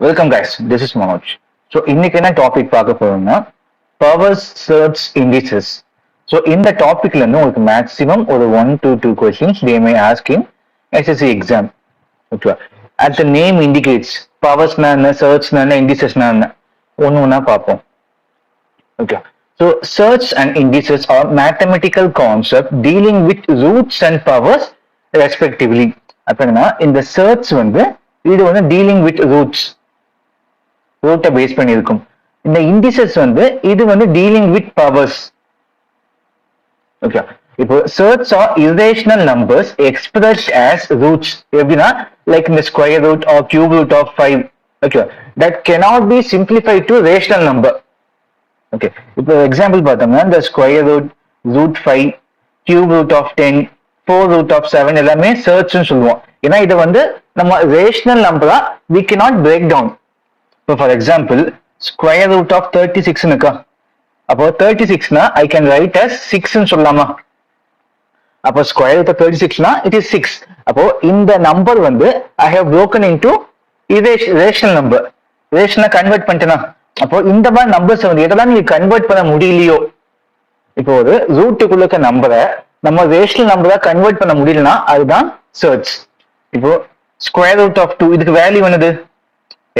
Welcome guys, this is Manoj. So இன்னைக்கு என்ன topic பார்க்க போறோம்னா பவர் சர்ச் இண்டிசஸ். ஸோ இந்த டாபிக்ல இருந்து உங்களுக்கு மேக்ஸிமம் ஒரு 1 to 2 questions they may ask in SSC exam. Okay, as the name indicates பவர்ஸ்னா என்ன, சர்ச்னா என்ன, இண்டிசஸ்னா என்ன, ஒன்று ஒன்றா பார்ப்போம். Okay, so surds and indices are mathematical concept dealing with roots and powers respectively. அப்படின்னா இந்த சர்ச் இது டீலிங் வித் ரூட்டை பேஸ் பண்ணியிருக்கும். இந்த இண்டிசஸ் இது டீலிங் வித் பவர்ஸ். ஓகே, இப்போ surds are irrational numbers expressed as roots. எப்படின்னா லைக் இந்த square root or cube root of 5. Okay, that cannot B simplified to rational number. Okay, இப்போ example பார்த்தோம்னா இந்த square root, root 5, cube root of 10, 4 root of 7 எல்லாமே சர்ச்னு சொல்லுவோம். ஏன்னா இதை நம்ம ரேஷனல் நம்பரா வி கேனாட் பிரேக் டவுன். இப்போ for example square root of 36 இருக்கா, அப்போ 36னா ஐ கேன் ரைட் அஸ் 6ன்னு சொல்லலாமா? அப்போ ஸ்கொயர் ரூட் ஆஃப் 36னா இட் இஸ் 6. அப்போ இந்த number I have broken into rational number. ரேஷனை கன்வெர்ட் பண்ணிட்டேனா, அப்போ இந்த மாதிரி நம்பர்ஸ் எதெல்லாம் நீங்க கன்வெர்ட் பண்ண முடியலையோ, இப்போ ஒரு ரூட்டுக்குள்ள இருக்க நம்பரை நம்ம ரேஷனல் நம்பரா கன்வெர்ட் பண்ண முடியலன்னா அதுதான் சர்ச். இப்போ ஸ்கொயர் ரூட் ஆஃப் 2 இதுக்கு வேல்யூ என்னது,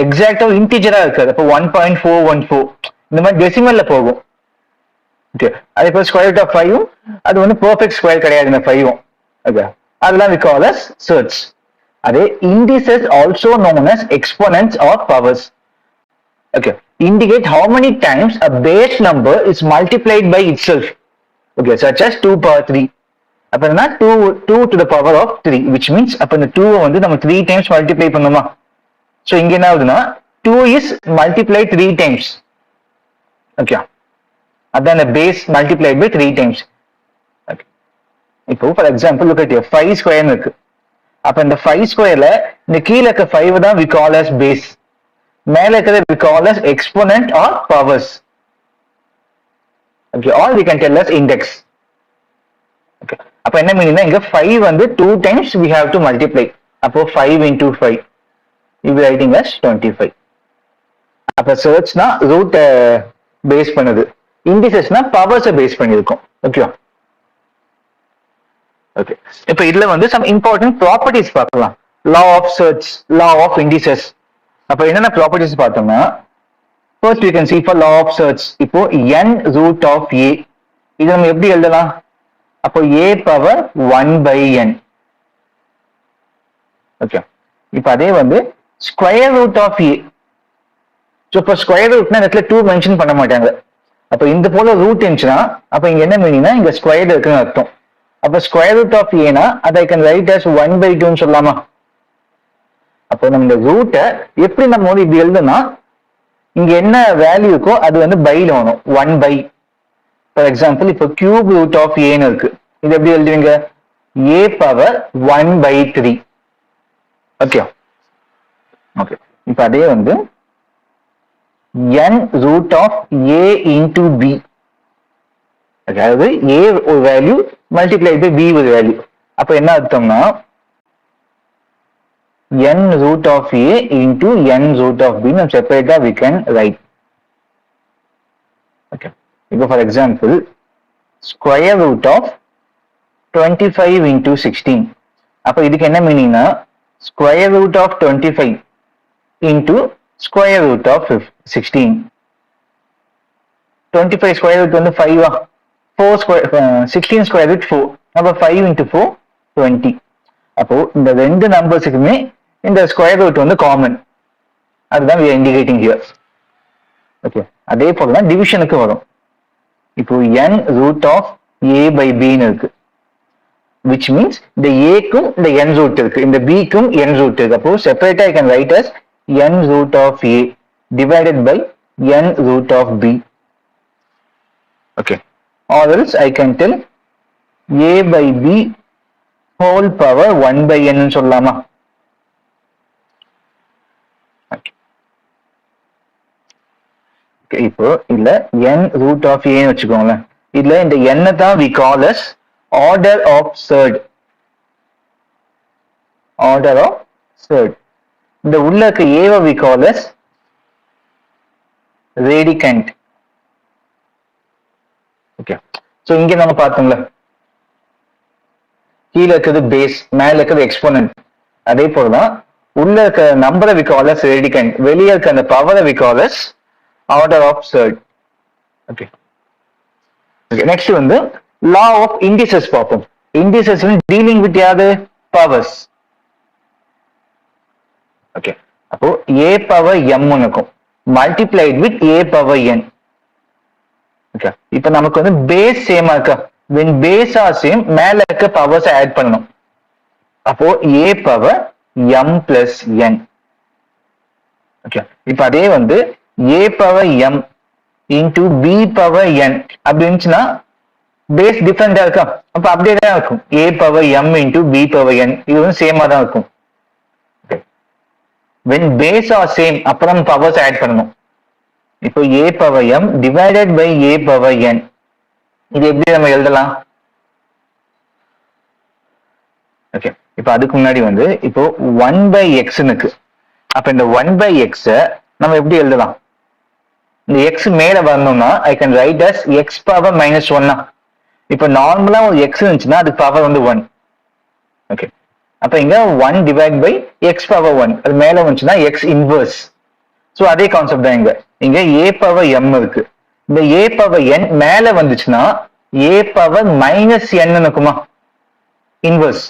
எக்ஸாக்டா இன்டிஜரா இருக்காது. அப்போ 1.414 இந்த மாதிரி டெசிமல்ல போகும். ஓகே, அதே போல ஸ்கொயர் ரூட் ஆஃப் 5 அது பெர்ஃபெக்ட் ஸ்கொயர் கிடையாது இந்த 5. ஓகே, அதெல்லாம் we call as search. அதே indices also known as exponents or powers. Okay, indicate how many times a base number is multiplied by itself. Okay, such as 2 power 3. அப்பனா 2 to the power of 3, which means அப்ப இந்த 2 நம்ம 3 times multiply பண்ணுமா. So இங்க என்ன ஆகுதுன்னா 2 is multiplied 3 times. Okay, அதான் the base multiplied by 3 times. Okay, இப்போ for example look at here 5 square இருக்கு. அப்ப இந்த 5 squareல இந்த கீழ இருக்க 5 தான் we call as base, மேல இருக்கிறத we call as exponent or powers. Okay, or we can tell as index. Okay, அப்ப என்ன மீனிங்னா இங்க 5 2 times we have to multiply. அப்போ 5 into 5 you will writing as 25. அப்ப சர்ச்னா ரூட் பேஸ் பண்ணுது, இண்டிசஸ்னா பவர்ஸ் பேஸ் பண்ணிருக்கும். ஓகே ஓகே, இப்போ இதுல some important properties பார்க்கலாம். law of search, law of indices. அப்ப என்னென்ன ப்ராப்பர்ட்டிஸ் பார்த்தோம்னா, first we can see for law of search. இப்போ n root of a இது நம்ம எப்படி எழுதலாம், அப்போ a பவர் 1/n. ஓகே, இப்போ அதே square root of a. So இப்போ ஸ்கொயர் ரூட்னா இடத்துல 2 மென்ஷன் பண்ண மாட்டாங்க. அப்போ இந்த போல ரூட் இருந்துச்சுன்னா அப்ப இங்க என்ன மீனிங்னா இங்க ஸ்கொயர் இருக்குன்னு அர்த்தம். அப்ப ஸ்கொயர் ரூட் ஆஃப் ஏனா அதை ஐ கேன் ரைட் அஸ் 1/2 சொல்லலாமா? அப்போ நம்ம இந்த ரூட்டை எப்படி நம்ம இப்படி எழுதுனா இங்க என்ன வேல்யூ இருக்கோ அது பைல வரும் 1/. ஃபார் எக்ஸாம்பிள் இப்போ கியூப் ரூட் ஆஃப் ஏன்னு இருக்கு, இது எப்படி எழுதுவீங்க, a பவர் 1/3. ஓகே ஓகே, இப்போ அதே n root of a into b. அதாவது a ஒரு வேல்யூ மல்டிப்ளைட் பை b ஒரு வேல்யூ. அப்ப என்ன அர்த்தம்னா n root of a into n root of b நம்ம செப்பரேட்டா we can write. ஓகே, இப்போ for example square root of 25 into 16. அப்ப இதுக்கு என்ன மீனிங்னா square root of 25 into square root of 16. 25 square root 5 4 square 16 square root 4. அப்ப 5 into 4 20. அப்போ இந்த ரெண்டு நம்பர்ஸுக்குமே இந்த ஸ்கொயர் ரூட் காமன், அதுதான் we are indicating here. Okay, அதே போல தான் டிவிஷனுக்கு வரும். இப்போ n root of a by b ன்னு இருக்கு, which means இந்த a க்கும் இந்த n root இருக்கு, இந்த b க்கும் n root இருக்கு. அப்போ செப்பரேட்டா I can write as n root of a divided by n root of b. Okay, or else I can tell a by b whole power 1/n ன்னு சொல்லலாமா? Okay, இப்போ இல்ல n root of a ன்னு வச்சுக்கோங்களேன். இதுல இந்த n தான் we call as order of third. Order of third. இந்த உள்ள இருக்க ஏவை we call as radicand. Okay, so இங்க நம்ம பார்த்தோம்ல, கீழே இருக்கிறது பேஸ், மேல இருக்கிறது எக்ஸ்போனன்ட். அதே போலதான் உள்ள இருக்க நம்பரை we call as radicand, வெளியே இருக்க அந்த பவரை we call as order of surd. Okay, next வந்து law of indices பார்ப்போம். indices டீலிங் வித் யாது பவர்ஸ். ஓகே, அப்போ a பவர் m இருக்கும் multiplied with a power n. Okay, இப்போ நமக்கு வந்து பேஸ் சேமா இருக்கா? when base are same, மேல இருக்க பவர்ஸ் ஆட் பண்ணணும். அப்போ a power m plus n. Okay, இப்போ அதே வந்து a power m into b power n அப்படி இருந்துச்சுன்னா பேஸ் டிஃபரெண்டா இருக்கா? அப்ப அப்படியே தான் இருக்கும். a power m into b power n இது வந்து சேமா தான் இருக்கும். when base are same அப்புறம் பவர்ஸ் ஆட் பண்ணணும். இப்போ a power m divided by a power n இது எப்படி நம்ம எழுதலாம்? ஓகே, இப்போ அதுக்கு முன்னாடி வந்து இப்போ 1 பை x இருக்கு. அப்ப இந்த 1 பை x நம்ம எப்படி எழுதலாம்? இந்த x மேல வரணும்னா I can write as x power minus 1. இப்போ நார்மலா ஒரு x இருந்துச்சுன்னா அது பவர் வந்து 1. ஓகே, அப்ப இங்க 1 டிவைட் பை x பவர் 1 அது மேல வந்துச்சுன்னா x இன்வர்ஸ். சோ அதே கான்செப்ட் தான் இங்க a பவர் m இருக்கு. இந்த a பவர் n மேல வந்துச்சுன்னா a பவர் மைனஸ் n இருக்குமா? இன்வர்ஸ்.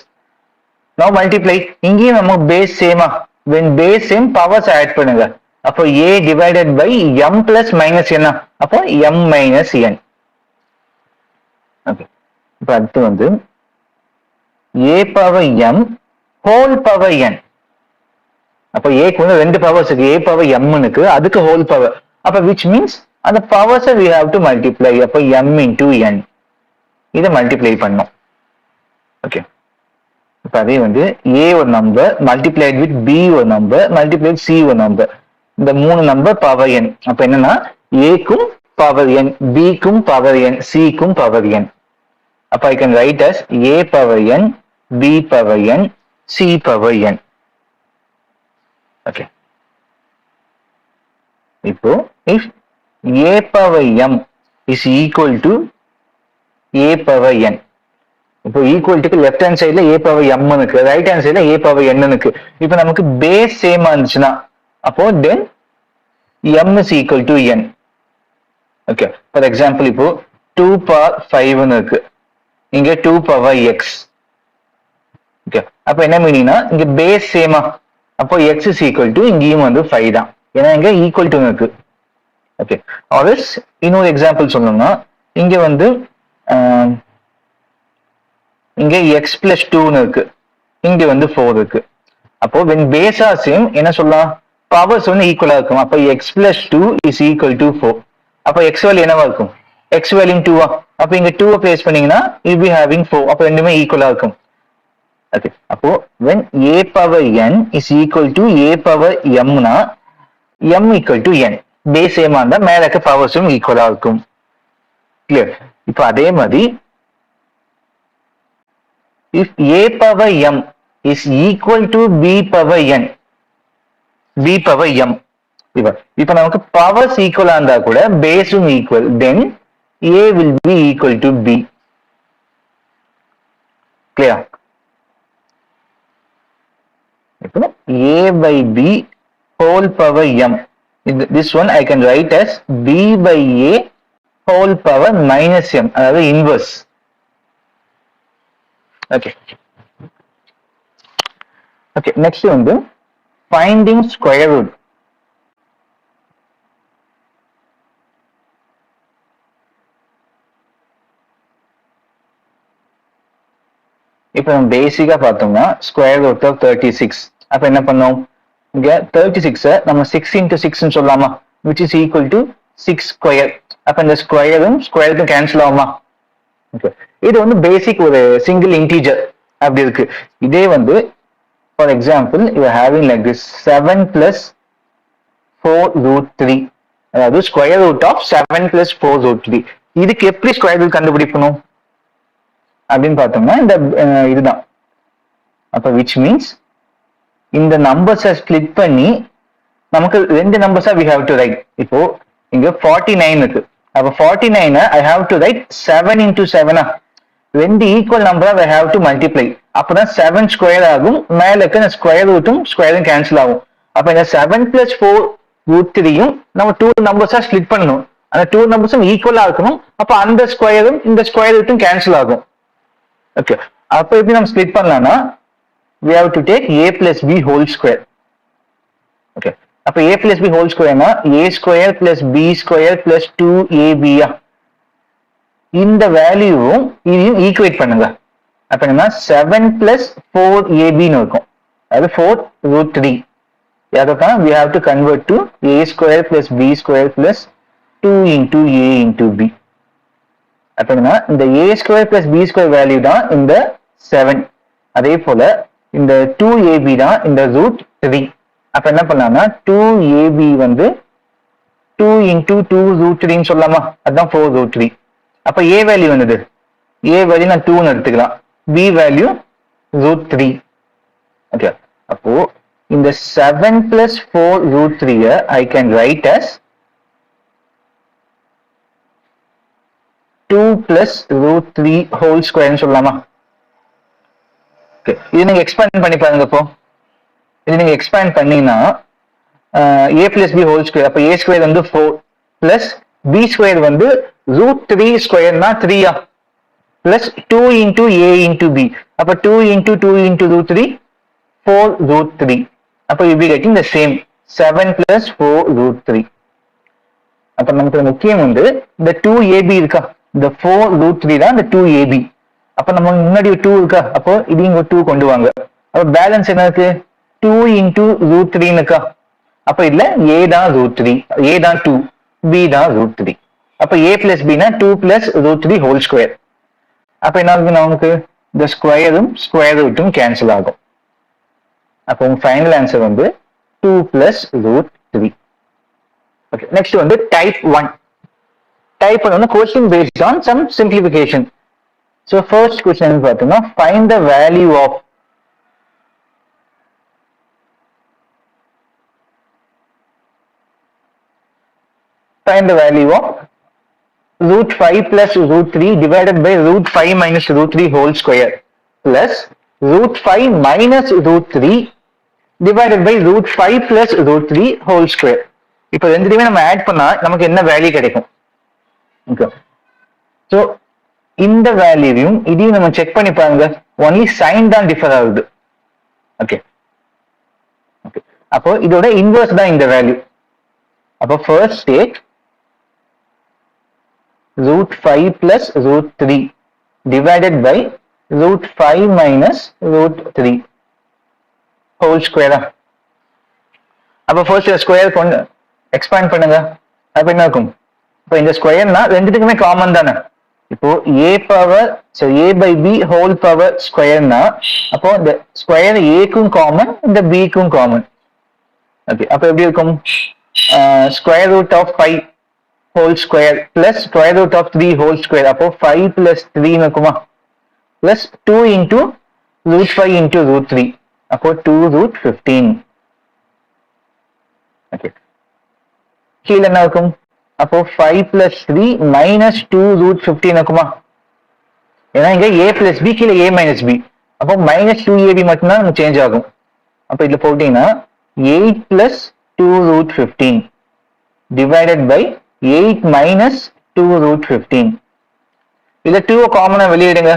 now multiply, இங்கேயும் நம்ம பேஸ் சேமா, when base same powers add பண்ணுங்க. அப்போ a divided by m plus minus n, அப்போ m minus n. ஓகே, இப்போ அடுத்து வந்து a power m whole power n. அப்போ a க்கு வந்து ரெண்டு பவர்ஸ் இருக்கு, a பவர் m இருக்கு, அதுக்கு ஹோல் பவர். அப்ப which means அந்த பவர்ஸை we have to multiply. அப்போ m into n இதை மல்டிப்ளை பண்ணோம். ஓகே, இப்ப அதே வந்து a ஒரு நம்பர் மல்டிப்ளைட் வித் b ஒரு நம்பர் மல்டிப்ளைட் c ஒரு நம்பர், இந்த மூணு நம்பர் பவர் n. அப்ப என்னன்னா a க்கும் பவர் n, b க்கும் பவர் n, c க்கும் பவர் n. அப்ப I can write as a power n, b power n, c power n. Okay, இப்போ if a power m is equal to a power n, இப்போ ஈக்குவல்ட்டுக்கு left hand சைட்ல a power m இருக்கு, right hand சைட்ல a power n இருக்கு. இப்போ நமக்கு base சேமா இருந்துச்சுன்னா அப்போ தென் m is equal to n. Okay, for example இப்போ 2 பவர் 5 இருக்கு, இங்க 2 பவர் x. ஓகே, அப்ப என்ன மீனிங்னா இங்க பேஸ் சேமா, அப்போ x is equal to இங்கேயும் வந்து 5 தான், ஏன்னா இங்க ஈக்குவல் டு இருக்கு. ஓகே, ஆல்வேஸ் இன்னொரு எக்ஸாம்பிள் சொல்லணும்னா இங்க வந்து இங்க x plus 2 இருக்கு, இங்க வந்து 4 இருக்கு. அப்போ when base are same என்ன சொல்லலாம்? பவர்ஸ் வந்து ஈக்குவலா இருக்கும். அப்போ x plus 2 is equal to 4. அப்போ x வேல்யூ என்னவா இருக்கும்? x value 2. அப்போ இங்க 2 பிளேஸ் பண்ணீங்கன்னா you be having 4. அப்போ ரெண்டுமே ஈக்குவலா இருக்கும். ஓகே, அப்போ when a power n is equal to a power m னா m equal to n, base சேமா இருந்தா மேல இருக்க பவர்ஸும் ஈக்குவலா இருக்கும். கிளியர்? இப்போ அதே மாதிரி if a power m is equal to b power n, b power m, இப்ப நமக்கு பவர்ஸ் ஈக்குவலா இருந்தா கூட பேஸும் equal, then a will be equal to b. clear? இப்போ a by b whole power m, this one I can write as b by a whole power minus m, அதாவது inverse. Okay, okay, next வந்து finding square root. இப்போ நம்ம பேசிக்கா பார்த்தோம்னா square root of 36. அப்ப என்ன பண்ணோம்? இங்க 36 நம்ம 6 into 6 சொல்லலாமா, which is equal to 6 square. அப்ப இந்த ஸ்கொயரும் ஸ்கொயருக்கும் கேன்சல் ஆகுமா? ஓகே, இது வந்து பேசிக் ஒரு சிங்கிள் இன்டீஜர் அப்படி இருக்கு. இதே வந்து for example you are having like this 7 plus 4 root 3, அதாவது square root of 7 plus 4 root 3. இதுக்கு எப்படி ஸ்கொயர் ரூட் கண்டுபிடிக்கணும் அப்படின்னு பார்த்தோம்னா இந்த இதுதான். அப்ப which means இந்த நம்பர்ஸை ஸ்பிளிட் பண்ணி நமக்கு ரெண்டு நம்பர்ஸா we have to write. இப்போ இங்க 49 இருக்கு. அப்ப 49 I have to write 7 into 7. ரெண்டு ஈக்குவல் நம்பரா I have to multiply. அப்பதான் 7 ஸ்கொயர் ஆகும். மேல இருக்க ஸ்கொயர் ரூட்டும் ஸ்கொயரும் கேன்சல் ஆகும். அப்ப இந்த 7 plus 4 root 3யும் நம்ம டூ நம்பர்ஸா ஸ்பிளிட் பண்ணணும். அந்த டூ நம்பர்ஸும் ஈக்குவலா இருக்கணும். அப்ப அந்த ஸ்கொயரும் இந்த ஸ்கொயர் ரூட்டும் கேன்சல் ஆகும். ஓகே, அப்ப எப்படி நம்ம ஸ்பிளிட் பண்ணலாம்னா we have to take a plus b whole square. Okay, அப்ப a plus b whole square-னா a square plus b square plus 2ab. இந்த வேல்யூவும் இதையும் ஈக்குவேட் பண்ணுங்க. அப்ப என்னன்னா 7 plus 4ab ன்னு இருக்கும். அது 4 root 3. அதான் we have to convert to a square plus b square plus 2 into a into b. அப்ப என்னன்னா இந்த a square plus b square value தான் இந்த 7. அதே போல இந்த 2ab தான் இந்த root 3. அப்ப என்ன பண்ணலாம்னா 2ab வந்து 2 into 2 root 3 ன்னு சொல்லலாமா? அதுதான் 4 root 3. அப்ப a வேல்யூ வந்தது, a வேல்யூ நான் 2 ன்னு எடுத்துக்கலாம், b வேல்யூ root 3. ஓகே, அப்போ இந்த 7 plus 4 root 3 I can write as 2 plus root 3 whole square ன்னு சொல்லலாமா? ஓகே, இது நீங்க எக்ஸ்பேண்ட் பண்ணி பாருங்க. இப்போ இது நீங்க எக்ஸ்பேண்ட் பண்ணீங்கன்னா a plus b whole square, அப்ப a square வந்து 4 plus b square வந்து root 3 ஸ்கொயர்னா 3 plus 2 into a into b. அப்ப 2 into 2 into root 3 4 root 3. அப்ப you be getting the same 7 plus 4 root 3. அப்ப நமக்கு முக்கியம் வந்து இந்த 2ab இருக்கா, இந்த 4 root 3 தான் இந்த 2ab. அப்ப நம்ம முன்னாடி 2 இருக்கா, அப்போ இது இங்க 2 கொண்டு வாங்க. அப்ப பேலன்ஸ் என்ன இருக்கு, 2 into root 3 இருக்கா. அப்ப இதுல a தான் root 3, a தான் 2, b தான் root 3. அப்ப a plus b னா 2 plus root 3 whole square. அப்ப என்ன ஆகும், நமக்கு இந்த ஸ்கொயரும் ஸ்கொயர் ரூட்டும் கேன்சல் ஆகும். அப்போ உங்க ஃபைனல் ஆன்சர் வந்து 2 plus root 3. ஓகே, நெக்ஸ்ட் வந்து டைப் 1. டைப் 1 வந்து question based on some simplification. So first question பார்த்தீங்கன்னா find the value of root 5 plus root 3 divided by root 5 minus root 3 whole square plus root 5 minus root 3 divided by root 5 plus root 3 whole square. இப்போ ரெண்டுத்தையுமே நம்ம add பண்ணா நமக்கு என்ன value கிடைக்கும்? Okay, so இந்த வேல்யூவையும் இதையும் நம்ம செக் பண்ணி பாருங்க. ஒன்லி சைன் தான் டிஃபர் ஆகுது. ஓகே ஓகே, அப்போ இதோட இன்வர்ஸ் தான் இந்த வேல்யூ. அப்போ first take root 5 plus root 3 divided by root 5 minus root 3 whole square. அப்ப ஃபர்ஸ்ட் ஸ்கொயர் கொண்டு எக்ஸ்பேண்ட் பண்ணுங்க. அப்ப என்ன இருக்கும், இப்போ இந்த ஸ்கொயர்னா ரெண்டுத்துக்குமே காமன் தானே. இப்போ a power a by b whole power ஸ்கொயர்னா அப்போ இந்த ஸ்கொயர் a-க்கும் காமன், இந்த b-க்கும் காமன். ஓகே, அப்ப எப்படி இருக்கும், square root of 5 whole square plus square root of 3 whole square. அப்போ 5 plus 3 இருக்குமா, plus 2 into root 5 into root 3. அப்போ 2 root 15. ஓகே, கீழே என்ன இருக்கும், அப்போ 5 plus 3 minus 2 root 15 இருக்குமா. ஏன்னா இங்க a plus b, கீழே a minus b. அப்போ minus 2ab மட்டும்தான் நம்ம சேஞ்ச் ஆகும். அப்போ இதுல போட்டீங்கன்னா 8 plus 2 root 15 divided by 8 minus 2 root 15. இதுல 2 காமனா வெளியிடுங்க.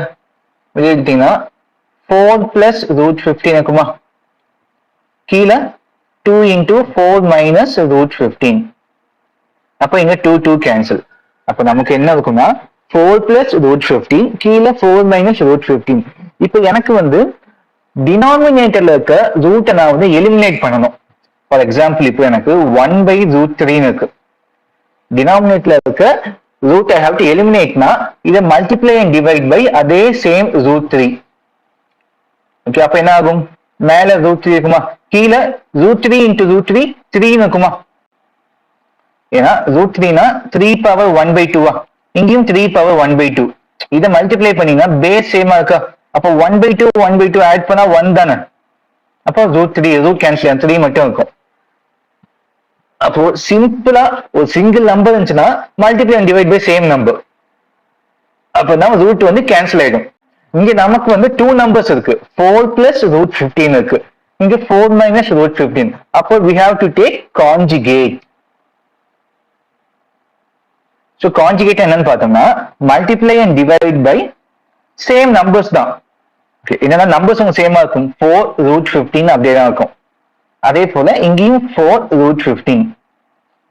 வெளியிட்டீங்கன்னா 4 plus root 15 இருக்குமா. கீழே 2 into 4 minus root 15. அப்ப இங்க 2 கேன்சல். அப்ப நமக்கு என்ன இருக்கும்னா 4 plus root 15, கீழே 4 minus root 15. இப்ப எனக்கு வந்து டினாமினேட்டர்ல இருக்க ரூட்டை நான் வந்து எலிமினேட் பண்ணணும். ஃபார் எக்ஸாம்பிள் இப்போ எனக்கு 1 by root 3 இருக்கு. டினாமினேட்டர்ல இருக்க ரூட் ஐ ஹாவ் டு எலிமினேட்னா இதை மல்டிப்ளை அண்ட் டிவைட் பை அதே சேம் root 3. ஓகே, அப்ப என்ன ஆகும், மேல root 3 இருக்குமா, கீழே root 3 into root 3 3 இருக்குமா. ஏன்னா root 3னா 3 பவர் 1 by 2. இங்கேயும் 3 பவர் 1 by 2. இதை மல்டிப்ளை பண்ணீங்கன்னா பேஸ் சேமா இருக்கா. அப்போ 1 by 2 1 by 2 ஆட் பண்ணா 1 தானே. அப்போ √3 ரூட் கேன்சல் 3 மட்டும் இருக்கும். அப்போ சிம்பிளா ஒரு சிங்கிள் நம்பர் இருந்துச்சுன்னா multiply and divide by same number, அப்பதான் ரூட் வந்து கேன்சல் ஆயிடும். இங்க நமக்கு வந்து 2 நம்பர்ஸ் இருக்கு, 4 பிளஸ் √15 இருக்கு, இங்க 4 மைனஸ் √15. அப்போ we have to take conjugate. So conjugate என்னன்னு பார்த்தோம்னா multiply and divide by same numbers தான். என்னன்னா நம்பர்ஸ் உங்க சேமா இருக்கும், 4√15 அப்படியே தான் இருக்கும். அதே போல இங்கேயும் 4√15.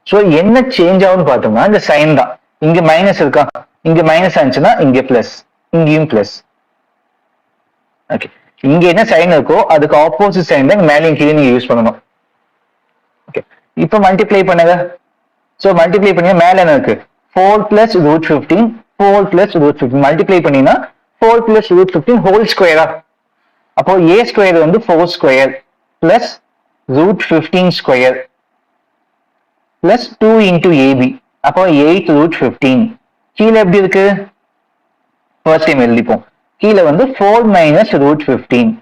ஸோ என்ன சேஞ்ச் ஆகும்னு பார்த்தோம்னா இந்த சைன் தான். இங்க மைனஸ் இருக்கா, இங்க மைனஸ் ஆச்சுன்னா இங்க பிளஸ், இங்கேயும் பிளஸ். ஓகே, இங்க என்ன சைன் இருக்கோ அதுக்கு ஆப்போசிட் சைன் தான் மேலே கீழே நீங்க யூஸ் பண்ணணும். ஓகே, இப்போ மல்டிப்ளை பண்ணுங்க. ஸோ மல்டிப்ளை பண்ணி மேல என்ன இருக்கு, 4 பிளஸ் √15, 4 பிளஸ் √15 மல்டிப்ளை பண்ணீங்கன்னா 4 பிளஸ் √15 ஹோல் ஸ்கொயரா. அப்போ a ஸ்கொயர் வந்து 4 square plus √15 square plus 2 into ab, அப்போ 8√15. கீழே எப்படி இருக்கு, ஃபர்ஸ்ட் டைம் எழுதிப்போம். கீழே வந்து 4 மைனஸ் √15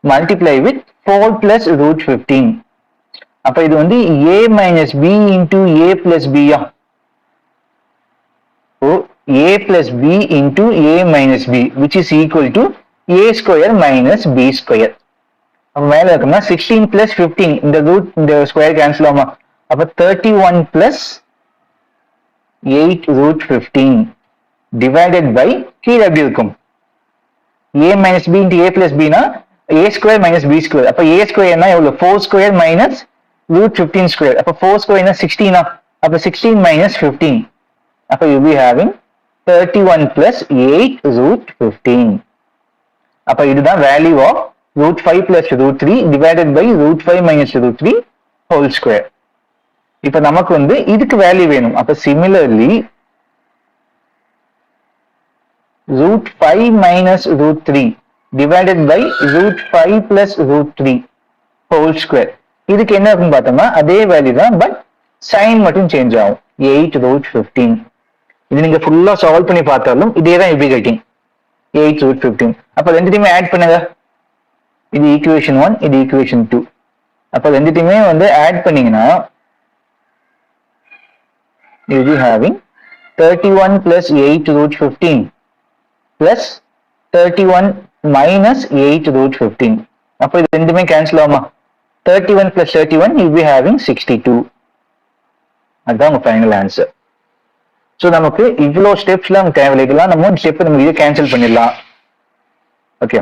மல்டிப்ளை வித் 4 பிளஸ் √15. அப்ப இது வந்து a minus b into a plus b. So a plus b into a minus b which is equal to a square minus b square. அப்ப மேல இருக்கும்னா 16 plus 15 இந்த root இந்த ஸ்கொயர் கேன்சல் ஆகுமா, அப்ப 31 plus 8√15 divided by கீழே எப்படி இருக்கும், a minus b into a plus b னா a square minus b square. அப்ப a square னா எவ்வளவு, 4 square minus √15 square. அப்ப 4 square னா 16 அப்ப 16 minus 15. அப்ப you will be having 31 plus 8√15. அப்ப இதுதான் value of √5 plus √3 divided by √5 minus √3 whole square. இப்ப நமக்கு வந்து இதுக்கு வேல்யூ வேணும். அப்ப similarly √5 minus √3 divided by √5 plus √3 whole square. இதுக்கு என்ன இருக்குன்னு பார்த்தோம்னா அதே வேல்யூ தான், பட் சைன் மட்டும் சேஞ்ச் ஆகும், 8√15. இது நீங்க ஃபுல்லா சால்வ் பண்ணி பார்த்தாலும் இதே தான் எப்படி கட்டிங் 8√15. அப்ப ரெண்டுத்தையுமே ஆட் பண்ணுங்க, இது ஈக்குவேஷன் 1, இது ஈக்குவேஷன் 2. அப்ப ரெண்டுத்தையுமே வந்து ஆட் பண்ணீங்கன்னா you will be having 31 plus 8√15 plus 31 minus 8√15. அப்ப இது ரெண்டுமே கேன்சல் ஆகுமா, 31 plus 31 you will be having 62. அதுதான் உங்க ஃபைனல் ஆன்சர். ஸோ நமக்கு இவ்வளோ ஸ்டெப்ஸ்லாம் நமக்கு தேவையில்லை, இதெல்லாம் நம்ம ஸ்டெப் நம்ம இதை கேன்சல் பண்ணிடலாம். ஓகே,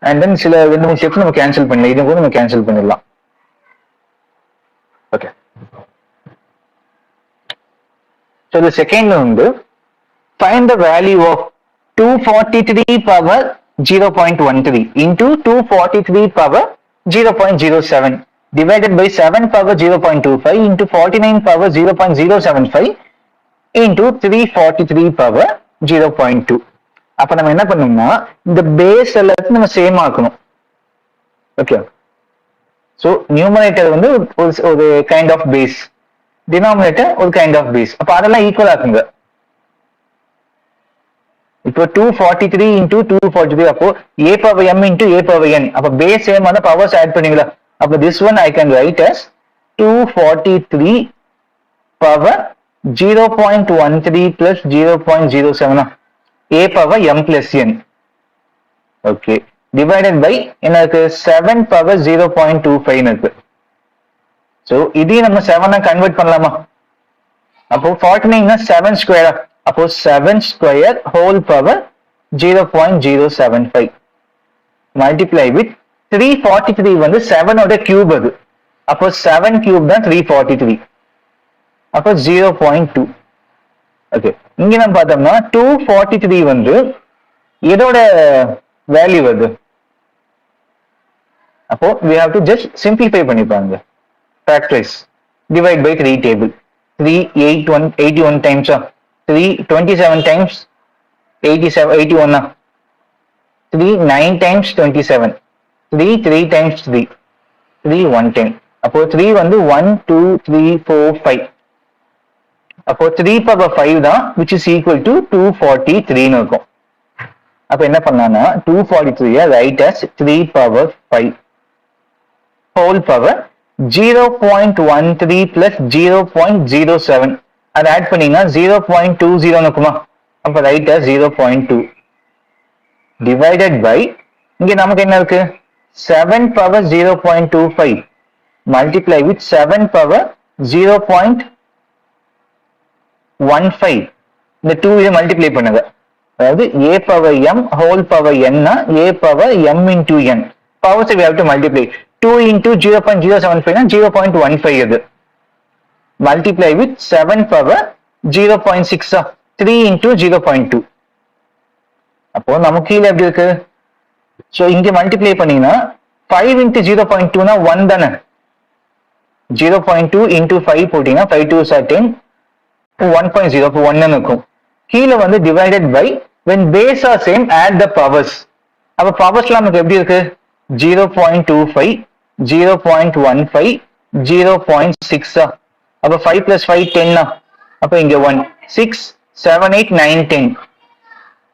அண்ட் தென் சில 2-3 ஸ்டெப்ஸ் நம்ம கேன்சல் பண்ணலாம், இதை கூட நம்ம கேன்சல் பண்ணிடலாம். ஓகே, ஸோ இந்த செகண்ட்ல வந்து find the value of 243 power 0.13 into 243 power 0.07 divided by 7 power 0.25 into 49 power 0.075 into 343 power 0.2. அப்ப நம்ம என்ன பண்ணணும்னா இந்த பேஸ் எல்லாத்தையும் நம்ம சேம் ஆக்கணும். ஓகே, சோ நியூமரேட்டர் வந்து ஒரு கைண்ட் ஆஃப் பேஸ், டினாமினேட்டர் ஒரு கைண்ட் ஆஃப் பேஸ். அப்ப அதெல்லாம் ஈக்குவல் ஆக்குங்க. இப்போ 243 into 243, அப்போ a power m into a power n. அப்ப பேஸ் சேம் ஆன பவர்ஸ் ஆட் பண்ணீங்களா, அப்ப this one I can write as 243 power 0.13 plus 0.07 a power m plus n. Okay, divided by எனக்கு 7 power 0.25 இருக்கு. So இதையும் நம்ம 7 கன்வெர்ட் பண்ணலாமா, அப்போ 49 னா 7 ஸ்கொயர், அப்போ 7 square whole power 0.075 multiply with 343 வந்து 7 ஓட கியூப், அது அப்போ 7 கியூப் தான் 343, அப்போ 0.2. ஓகே, இங்க நம்ம பார்த்தோம்னா 243 வந்து இதோட வேல்யூ வருது. அப்போ we have to just simplify பண்ணிப்பாங்க, factorize, divide by 3 table. 3 81 times 3 27 times 87 81 3 9 times 27 3 times 3 1 10. அப்போ 3 வந்து 1 2 3 4 5, அப்போ 3 power 5 தான் which is equal to 243 இருக்கும். அப்ப என்ன பண்ணலாம்னா 243 right as 3 power 5 whole power 0.13 plus 0.07 அதை ஆட் பண்ணீங்கன்னா 0.20 இருக்குமா அப்ப ரைட் as 0.2 divided by இங்க நமக்கு என்ன இருக்கு 7 power 0.25 multiply with 7 power 0.15 இந்த 2 இதை மல்டிப்ளை பண்ணுங்க அதாவது a power m whole power n a power m into n powers we have to multiply 2 into 0.075 0.15 இது multiply with 7 power 0.6 3 into 0.2 அப்போ நமக்கு கீழே எப்படி இருக்கு சோ இங்க மல்டிப்ளை பண்ணீங்கன்னா 5 into 0.2 னா 1 தானே 0.2 into 5 போட்டீங்கன்னா 5 2 are 10 1.0 அப்போ 1 இருக்கும் கீழே வந்து divided by when base are same add the powers அப்ப பவர்ஸ்லாம் நமக்கு எப்படி இருக்கு 0.25 0.15 0.6 அப்ப 5 plus 5 10 அப்ப இங்க 1 6 7 8 9 10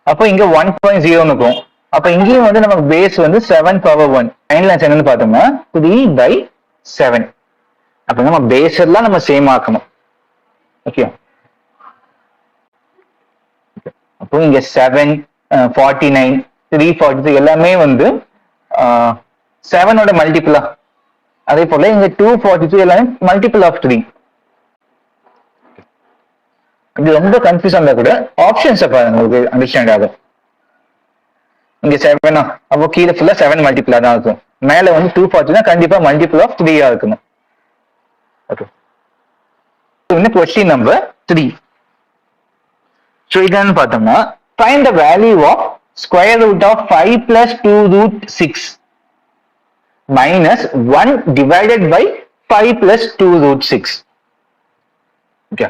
அப்ப இங்க 1.0 இருக்கும் அப்ப இங்கேயும் வந்து நமக்கு பேஸ் வந்து 7 பவர் 1 ஃபைனல் ஆன்சர் என்னன்னு பார்த்தோம்னா 3/7 அப்ப நம்ம பேஸ் எல்லாம் நம்ம சேம் ஆக்கணும் ஓகே அப்போ இங்க 7 49 343 எல்லாமே வந்து 7ஓட மல்டிபிளா அதே போல இங்க 242 எல்லாமே மல்டிபிள் ஆஃப் 3 இது ரொம்ப கன்ஃபியூஸ் இருந்தா கூட ஆப்ஷன்ஸ் பாருங்க உங்களுக்கு அண்டர்ஸ்டாண்ட் ஆகும் இங்க 7 அப்போ கீழே ஃபுல்லா 7 மல்டிபிளா தான் இருக்கும் மேல வந்து 240 கண்டிப்பா மல்டிபிள் ஆஃப் 3 இருக்கணும் ஓகே இந்த क्वेश्चन நம்பர் 3 சோ இதான் பார்த்தோம்னா find the value of square root of 5 plus 2 root 6 minus 1 divided by 5 plus 2 root 6 okay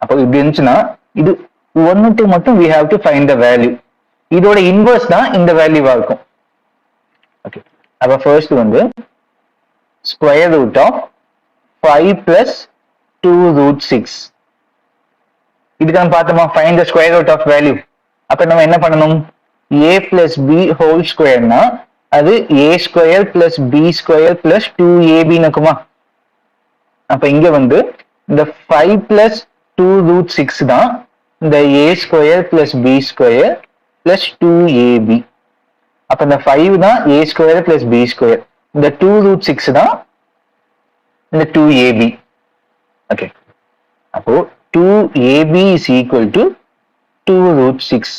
அப்போ இப்படி இருந்துச்சுன்னா இது ஒன்னுட்டு மட்டும் we have to find the value இதோட இன்வர்ஸ் தான் இந்த வேல்யூவா இருக்கும் ஓகே அப்ப ஃபர்ஸ்ட் வந்து square root of 5 plus 2 root 6 இதுக்கு நம்ம பார்த்தோமா find the square root of value அப்ப நம்ம என்ன பண்ணணும் a plus b ஹோல் ஸ்கொயர்னா அது a square plus b square plus 2ab இருக்குமா அப்ப இங்க வந்து இந்த 5 plus 2 root 6 தான் இந்த a square plus b square plus 2ab அப்ப இந்த 5 தான் a square plus b square இந்த 2 root 6 தான் இந்த 2ab ஓகே அப்போ 2ab is equal to 2 root 6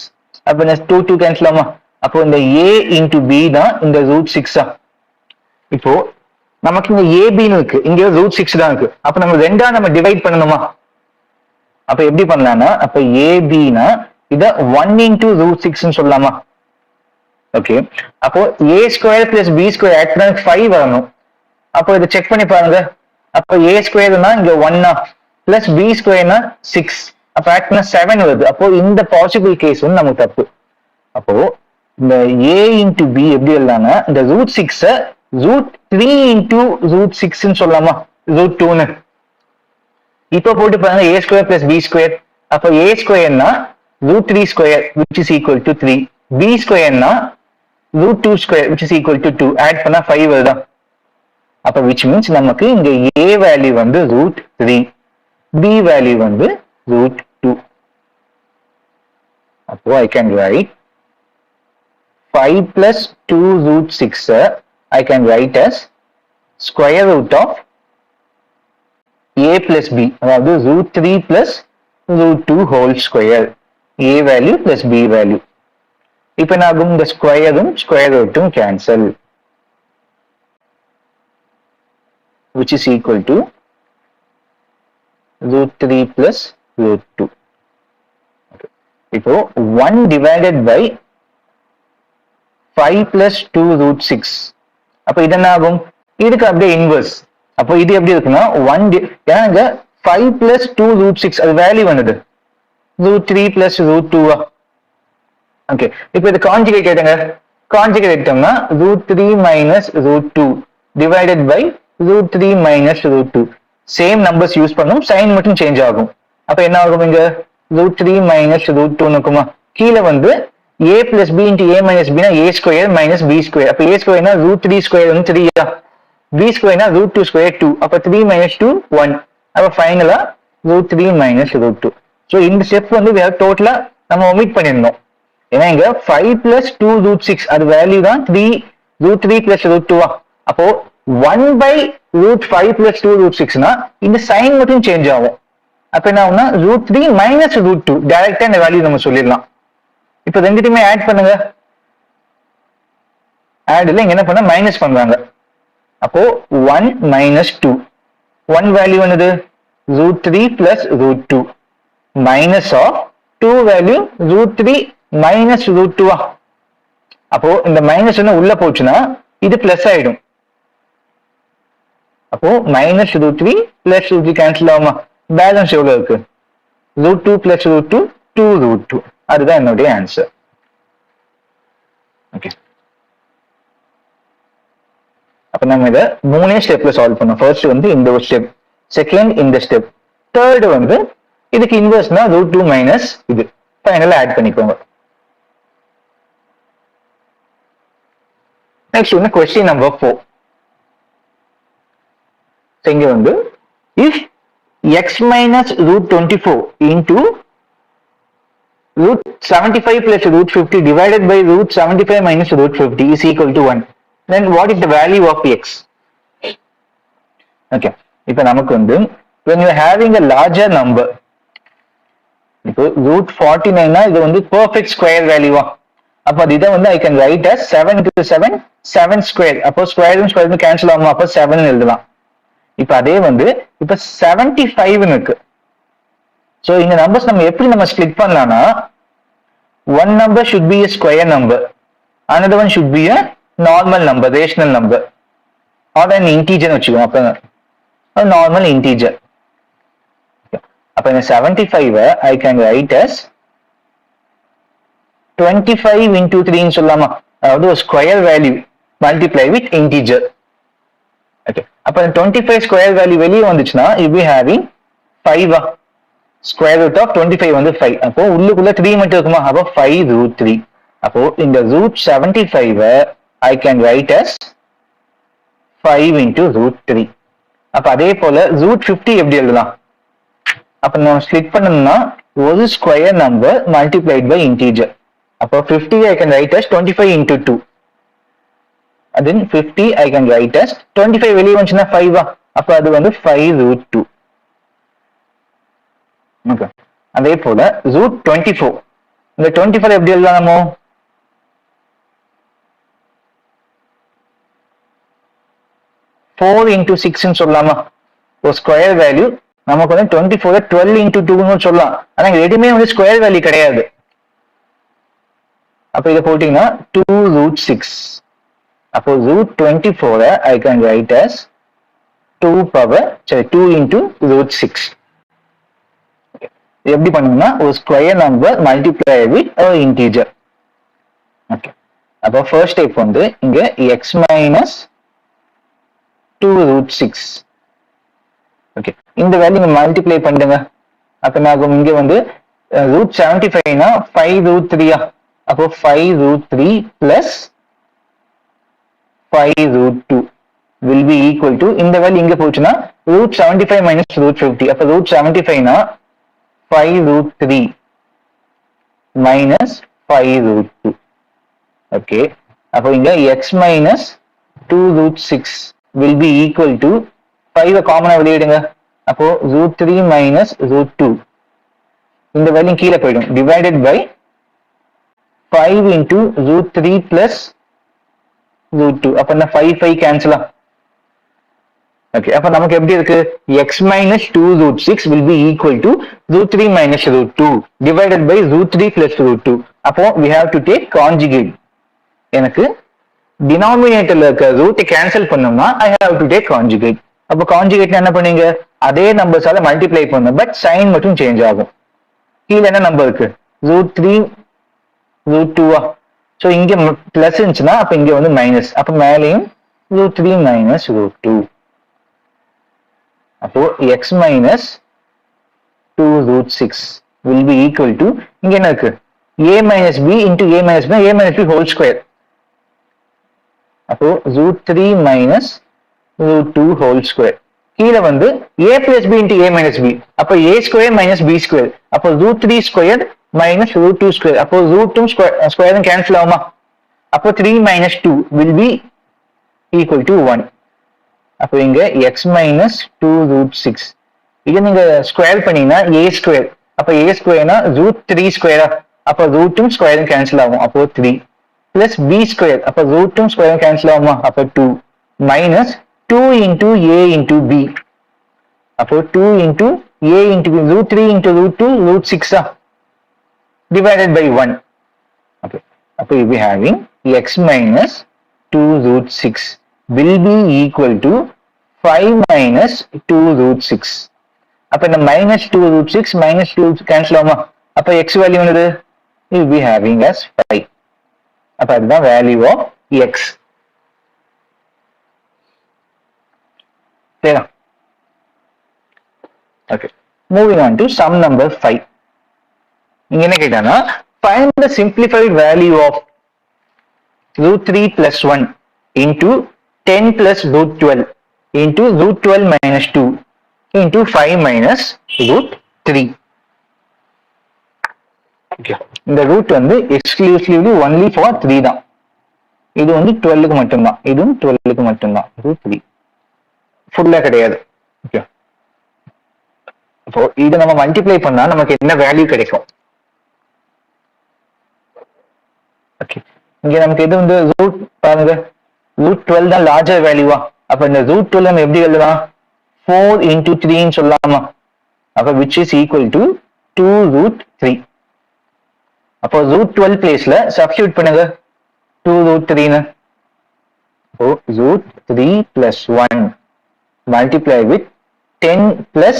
அப்ப இந்த 2 cancel ஆமா அப்போ இந்த a into b தான் இந்த root 6 இப்போ நமக்கு இங்க ab ன்னு இருக்கு இங்க root 6 தான் இருக்கு அப்ப நம்ம ரெண்டா நம்ம டிவைட் பண்ணணுமா அப்ப எப்படி பண்ணலாம்னா அப்ப ab னா இத 1 into root 6 ன்னு சொல்லலாமா ஓகே அப்போ a square plus b square add பண்ணா 5 வரணும் அப்போ இத செக் பண்ணி பாருங்க அப்ப a ஸ்கொயர்னா இங்க 1 plus b ஸ்கொயர்னா 6 அப்ப ஆட் பண்ணா 7 வருது அப்போ இந்த பாசிபிள் கேஸ் வந்து நமக்கு தப்பு அப்போ இந்த a into b எப்படி எழுதலாம்னா இந்த root 6 root 3 into root 6 ன்னு சொல்லலாமா root 2 ன்னு இப்போ போட்டு பாருங்க a square plus b square அப்ப a ஸ்கொயர்னா root 3 square which is equal to 3 b ஸ்கொயர்னா root 2 square which is equal to 2 add பண்ணா 5 வருதா அப்ப which means நமக்கு இங்க a வேல்யூ வந்து root 3 b வேல்யூ வந்து root 2 அப்போ I can write 5 plus 2 root 6 I can write as square root of a plus b அதாவது root 3 plus root 2 whole square a value plus b value இப்ப என்ன ஆகும் இந்த ஸ்கொயரும் square ரூட்டும் cancel which is equal to root 3 plus root 2 okay. இப்போ 1 divided by 5 plus 2 root 6 அப்ப இது என்ன ஆகும் இதுக்கு அப்படியே இன்வர்ஸ் அப்போ இது எப்படி இருக்குன்னா 1 ஏன்னா இங்க 5 plus 2 root 6 அது வேல்யூ வந்தது root 3 plus root 2 ஓகே இப்போ இது கான்ஜுகேட் எடுங்க கான்ஜுகேட் எடுத்தோம்னா root 3 minus root 2 divided by root 3 minus root 2 same numbers use பண்ணும் சைன் மட்டும் சேஞ்ச் ஆகும் அப்ப என்ன ஆகும் இங்க root 3 minus root 2 இருக்குமா கீழே வந்து a plus b into a minus b na a square minus b square. அப்ப a square na root 3 square வந்து 3 ஆ, b square na root 2 square 2. அப்ப 3 minus 2 1. அப்ப ஃபைனலா root 3 minus root 2. So இந்த step வந்து we have டோட்டலா நம்ம omit பண்ணிருந்தோம். ஏன்னா இங்க 5 plus 2 root 6 அது வேல்யூ தான் 3 root 3 plus root 2 ஆ. அப்போ 1 by root 5 plus 2 root 6 னா இந்த சைன் மட்டும் சேஞ்ச் ஆகும். அப்ப என்ன ஆகும்னா root 3 minus root 2 டைரக்டா இந்த வேல்யூ நம்ம சொல்லிடலாம். இப்ப ரெண்டுத்தையுமே ஆட் பண்ணுங்க. ஆட்ல இங்க என்ன பண்ண மைனஸ் பண்றாங்க. அப்போ 1 minus 2 1 வேல்யூ என்னது root 3 plus root 2 minus of 2 value root 3 minus root 2 ஆ. அப்போ இந்த மைனஸ் ஒன்னு உள்ள போச்சுன்னா இது பிளஸ் ஆயிடும். அப்போ minus root 3 plus root 3 cancel ஆகுமா? பேலன்ஸ் எவ்வளவு இருக்கு? root 2 plus root 2 2 root 2. அதுதான் என்னுடைய ஆன்சர். ஓகே, அப்ப நம்ம இதை மூணே ஸ்டெப்ல சால்வ் பண்ணோம். ஃபர்ஸ்ட் வந்து இந்த ஒரு ஸ்டெப், செகண்ட் இந்த ஸ்டெப், தேர்ட் வந்து இதுக்கு இன்வெர்ஸ்னா root 2 மைனஸ் இது. ஃபைனலா ஆட் பண்ணிக்கோங்க. நெக்ஸ்ட் வந்து கொஸ்டின் நம்பர் 4. இங்க வந்து if x minus root 24 into root 75 plus root 50 divided by root 75 minus root 50 is equal to 1, then what is the value of x? Okay, இப்ப நமக்கு வந்து when you are having a larger number, இப்போ root 49 னா இது வந்து perfect square value ஆ. அப்ப இதை வந்து I can write as 7 into 7 7 square. அப்போ ஸ்கொயரும் ஸ்கொயரும் கேன்சல் ஆகும். அப்போ 7 எழுதலாம். இப்ப அதே வந்து இப்ப 75 இருக்கு. சோ இந்த நம்பர்ஸ் நம்ம எப்படி நம்ம ஸ்ப்ளிட் பண்ணலாம்னா, one number should be a square number, another one should be a normal number, rational number, or an integer வச்சுக்கோங்க. அப்ப normal integer. அப்ப இந்த 75 I can write as 25 into 3 ன்னு சொல்லலாமா? அதாவது ஒரு square value multiply with integer. Okay, அப்ப 25 square value வெளியே வந்துச்சுன்னா you be having 5 square root of 25 வந்து 5. அப்போ உள்ளுக்குள்ள 3 மட்டும் இருக்குமா? அப்போ 5 root 3. அப்போ இந்த root 75 I can write as 5 into root 3. அப்ப அதே போல root 50 எப்படி எழுதலாம்? அப்ப நம்ம ஸ்ப்ளிட் பண்ணணும்னா ஒரு square number multiplied by integer. அப்போ 50 I can write as 25 into 2. then 50 I can write as 25 வெளியே வந்துச்சுன்னா 5 அப்ப அது வந்து 5 root 2. ஓகே, அதே போல root 24 இந்த 24 எப்படி எழுதலாம்? நம்ம 4 into 6 ன்னு சொல்லலாமா? ஒரு ஸ்கொயர் வேல்யூ நமக்கு வந்து 24 12 into 2 ன்னு சொல்லலாம். ஆனா எதுவுமே வந்து ஸ்கொயர் வேல்யூ கிடையாது. அப்ப இதை போட்டீங்கன்னா 2 root 6. அப்போ root 24 I can write as 2 into root 6. எப்படி பண்ணணும்னா ஒரு ஸ்கொயர் நம்பர் மல்டிப்ளை வித் ஒரு இன்டிஜர். ஓகே, அப்போ ஃபர்ஸ்ட் ஸ்டெப் வந்து இங்க x மைனஸ் 2 root 6. ஓகே, இந்த வேல்யூ நீங்க மல்டிப்ளை பண்ணுங்க. அப்ப நான் இங்க வந்து root 75 னா 5 root 3 அப்போ 5 root 3 plus 5 root 2 will be equal to, இந்த வேல்யூ இங்க போச்சுன்னா root 75 minus root 50. அப்ப root 75 னா 5 root 3 minus 5 root 2. ஓகே, அப்போ இங்க x minus 2 root 6 will be equal to 5 காமனா வெளியிடுங்க. அப்போ root 3 minus root 2 இந்த வேல்யூ கீழே போயிடும். divided by 5 into root 3 plus root 2. அப்ப என்ன 5 கேன்சலா? ஓகே, அப்ப நமக்கு எப்படி இருக்கு? x minus 2 root 6 will be equal to root 3 minus root 2 divided by root 3 plus root 2. அப்போ we have to take conjugate. எனக்கு டினாமினேட்டர்ல இருக்க ரூட் கேன்சல் பண்ணோம்னா I have to take conjugate. அப்போ கான்ஜுகேட் என்ன பண்ணீங்க? அதே நம்பர்ஸால மல்டிப்ளை பண்ணும், பட் சைன் மட்டும் சேஞ்ச் ஆகும். கீழே என்ன நம்பர் இருக்கு? root 3 root 2 சோ இங்க பிளஸ் இருந்துச்சுன்னா அப்ப இங்க வந்து மைனஸ். அப்ப மேலேயும் root 3 minus root 2. அப்போ x minus 2 root 6 will be equal to, இங்க என்ன இருக்கு? a minus b into a minus b, a minus b whole square. அப்போ root 3 minus root 2 whole square. கீழே வந்து a plus b into a minus b. அப்போ a square minus b square. அப்போ root 3 square minus root 2 square. அப்போ root 2 square cancel ஆகுமா? அப்போ 3 minus 2 will be equal to 1. அப்போ இங்க x minus 2 root 6. இதை நீங்க ஸ்கொயர் பண்ணீங்கன்னா a square. அப்போ a squareனா root 3 square. அப்போ root 2 square cancel ஆகும். அப்போ 3 plus b square. அப்போ root 2 square cancel ஆகுமா? அப்போ 2 minus 2 into a into b. அப்போ 2 into a into b. root 3 into root 2 root 6 divided by 1. Okay. அப்போ you be having x minus 2 root 6 will be equal to 5 minus 2 root 6. அப்ப இந்த minus 2 root 6 minus 2 cancel ஆகுமா? அப்ப x value என்னது? You will be having as 5. அப்ப அதுதான் value of x. சரியா? Okay. Moving on to sum number 5. இங்க என்ன கேட்டானா find the simplified value of root 3 plus 1 into 10 plus root 12 into root 12 minus 2 into 5 minus root 3. Okay. இந்த root வந்து exclusively only for 3 தான். இது வந்து 12க்கு மட்டும்தான். இதுவும் 12க்கு மட்டும்தான். ரூட் 3 ஃபுல்லா கிடையாது. ஓகே. அப்போ இதை நம்ம மல்டிப்ளை பண்ணா நமக்கு என்ன வேல்யூ கிடைக்கும்? ஓகே. இங்க நமக்கு இது வந்து ரூட் பாருங்க, ரூட் 12 தான் லார்ஜர் வேல்யூவா? அப்ப இந்த ரூட் 12 நம்ம எப்படி எழுதலாம்? 4 into 3 ன்னு சொல்லலாமா? அப்ப which is equal to 2 root 3. அப்போ root 12 பிளேஸ்ல சப்ஸ்டிட்யூட் பண்ணுங்க 2 root 3 ன்னு. அப்போ root 3 plus 1 multiply with 10 plus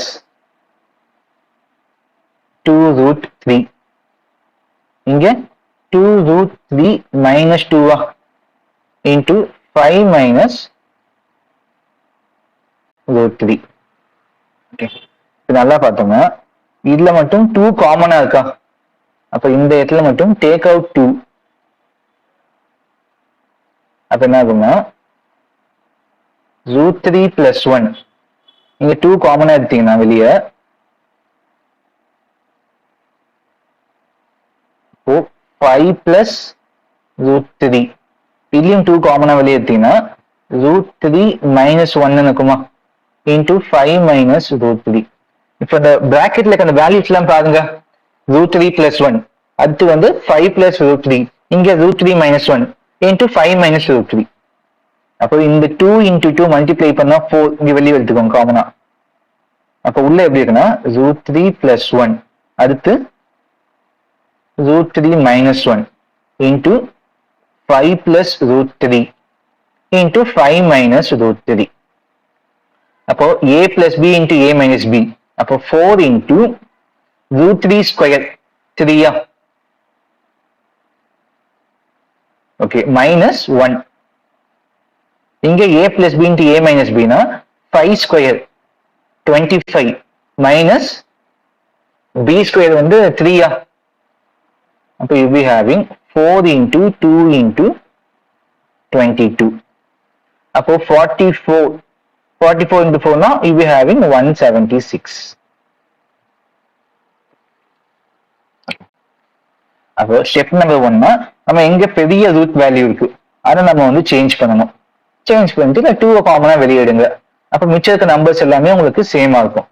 2 root 3. இங்க 2 root 3 minus 2 into 5 minus root 3. Okay. நல்லா பார்த்தோம்னா இதுல மட்டும் 2 காமனா இருக்கா? அப்ப இந்த இடத்துல மட்டும் டேக் அவுட் 2. அப்ப என்ன ஆகும்னா root 3 plus 1 இங்க 2 காமனா எடுத்தீங்கன்னா வெளியே 5 plus root 3. இதுலயும் 2 காமனா வெளியே எடுத்தீங்கன்னா root 3 minus 1 இருக்குமா? into 5 minus root 3. இப்ப இந்த பிராக்கெட்ல இருக்க அந்த வேல்யூஸ் எல்லாம் பாருங்க. root 3 plus 1 அடுத்து வந்து 5 plus root 3. இங்க root 3 minus 1 into 5 minus root 3. அப்போ இந்த 2 into 2 மல்டிப்ளை பண்ணா 4 இங்க வெளியே எடுத்துக்கோங்க காமனா. அப்ப உள்ள எப்படி இருக்குன்னா root 3 plus 1 அடுத்து root 3 minus 1 into 5 plus root 3 into 5 minus root 3. அப்போ a plus b into a minus b. அப்போ 4 into root 3 square 3 okay minus 1. இங்க a plus b into a minus b னா 5 square 25 minus b square வந்து 3 அப்போ you be having 4 into 2 into 22. அப்போ 44 into 4 னா you be having 176. அப்போ step number 1னா நம்ம எங்க பெரிய ரூட் வேல்யூ இருக்கு அதை நம்ம வந்து சேஞ்ச் பண்ணணும். சேஞ்ச் பண்ணிட்டு 2 காமனா வெளியிடுங்க. அப்ப மிச்சம் இருக்க நம்பர்ஸ் எல்லாமே உங்களுக்கு சேமா இருக்கும்.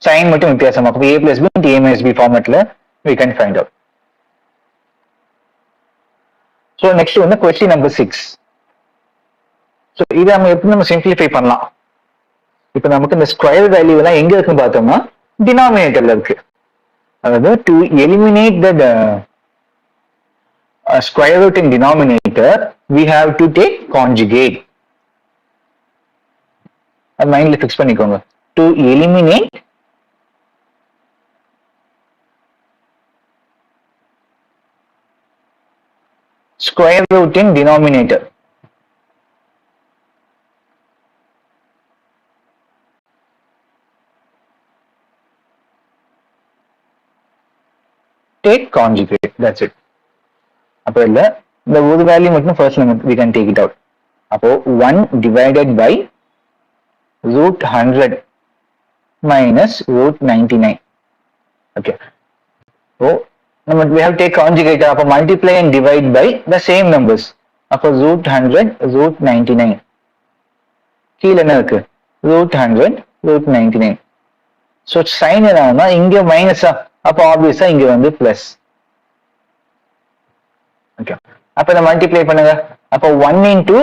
சைன் மட்டும் வித்தியாசமா இருக்கும். a plus b into a minus b ஃபார்மேட்ல we can find out. So next வந்து question number 6. So இதை நம்ம சிம்பிளிஃபை பண்ணலாம். இப்ப நமக்கு இந்த ஸ்கொயர் வேல்யூ எல்லாம் எங்க இருக்குன்னு பார்த்தோம்னா டினாமினேட்டர்ல இருக்கு. அதாவது to eliminate the square root in denominator we have to take conjugate. அது மைண்ட்ல ஃபிக்ஸ் பண்ணிக்கோங்க. to eliminate square root in denominator take conjugate, that's it. அப்போ இல்ல இந்த ஒரு வேல்யூ மட்டும் ஃபர்ஸ்ட் நம்ம we can take it out. அப்போ 1 divided by root 100 minus root 99. Okay. So we have to take conjugate. அப்போ multiply and divide by the same numbers. அப்போ root 100 root 99. கீழ என்ன இருக்கு? root 100 root 99. So sign என்னன்னா இங்க மைனஸா, அப்போ ஆப்வியஸா இங்க வந்து பிளஸ். ஓகே, அப்ப இதை மல்டிப்ளை பண்ணுங்க. அப்போ 1 into